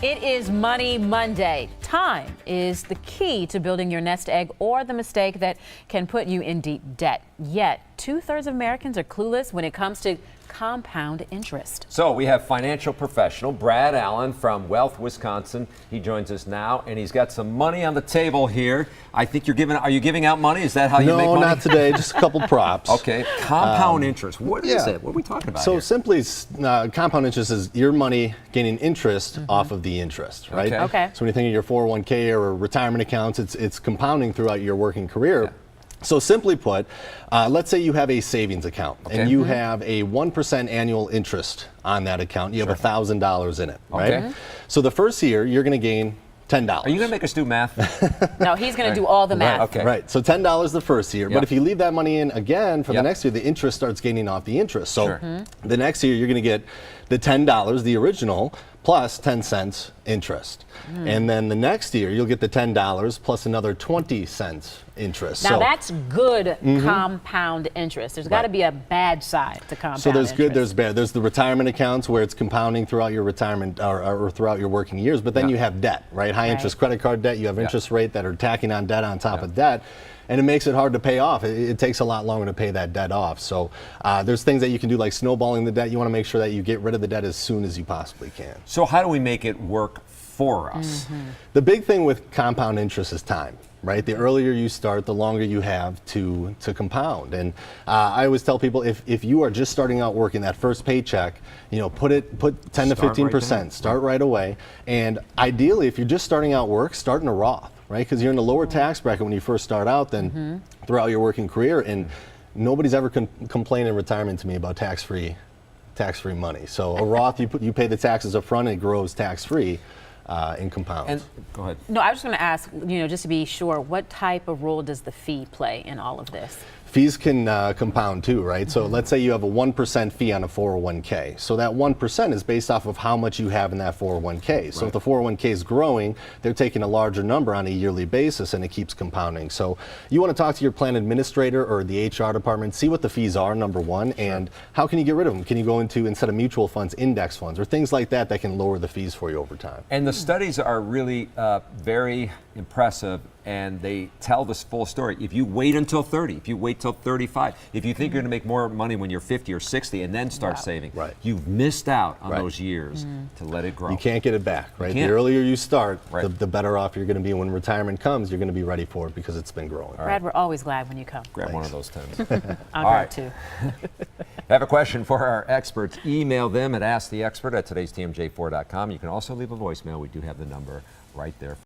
It is Money Monday. Time is the key to building your nest egg or the mistake that can put you in deep debt. Yet, 2/3 of Americans are clueless when it comes to compound interest. So we have financial professional Brad Allen from Wealth, Wisconsin. He joins us now, and he's got some money on the table here. I think are you giving out money? Is that how you make money? No, not today, just a couple props. Okay, compound interest. What is it? What are we talking about So here? simply, compound interest is your money gaining interest off of the interest, right? Okay. So when you think of your 401k or retirement accounts, it's compounding throughout your working career. Yeah. So simply put, let's say you have a savings account and you Mm-hmm. have a 1% annual interest on that account. You have $1,000 in it, right? Okay. So the first year, you're going to gain $10. Are you going to make us do math? No, he's going to do all the math. Okay. Right, so $10 the first year, Yep. but if you leave that money in again for Yep. the next year, the interest starts gaining off the interest. So Sure. the next year, you're going to get the $10, the original, plus 10 cents interest. And then the next year, you'll get the $10 plus another 20 cents interest. Now So- that's good compound interest. There's got to be a bad side to compound So there's interest. good, there's bad. There's the retirement accounts where it's compounding throughout your retirement or throughout your working years, but then Yeah. you have debt, right? High interest credit card debt, you have interest rate that are tacking on debt on top of debt, and it makes it hard to pay off. It takes a lot longer to pay that debt off. So there's things that you can do like snowballing the debt. You want to make sure that you get rid of the debt as soon as you possibly can. So how do we make it work for us? The big thing with compound interest is time, right? The earlier you start, the longer you have to compound. And I always tell people if you are just starting out working that first paycheck, put 10 to Start right 15%, then. start right away. And ideally, if you're just starting out work, start in a Roth, right? Because you're in a lower tax bracket when you first start out than throughout your working career. And nobody's ever complained in retirement to me about tax-free money. So a Roth, you pay the taxes up front and it grows tax-free. In compounds. And go ahead. No, I was going to ask, just to be sure, what type of role does the fee play in all of this? Fees can compound too, right? So let's say you have a 1% fee on a 401k. So that 1% is based off of how much you have in that 401k. So if the 401k is growing, they're taking a larger number on a yearly basis and it keeps compounding. So you want to talk to your plan administrator or the HR department, see what the fees are, number one, and how can you get rid of them? Can you go into, instead of mutual funds, index funds or things like that that can lower the fees for you over time? And the studies are really very impressive, and they tell this full story. If you wait until 30, if you wait till 35, if you think you're going to make more money when you're 50 or 60 and then start saving, you've missed out on those years to let it grow. You can't get it back, right? The earlier you start, the better off you're going to be. When retirement comes, you're going to be ready for it because it's been growing. Brad, we're always glad when you come. Grab one of those 10s. I'll grab two. Have a question for our experts? Email them at asktheexpert@today'stmj4.com. You can also leave a voicemail. We do have the number right there.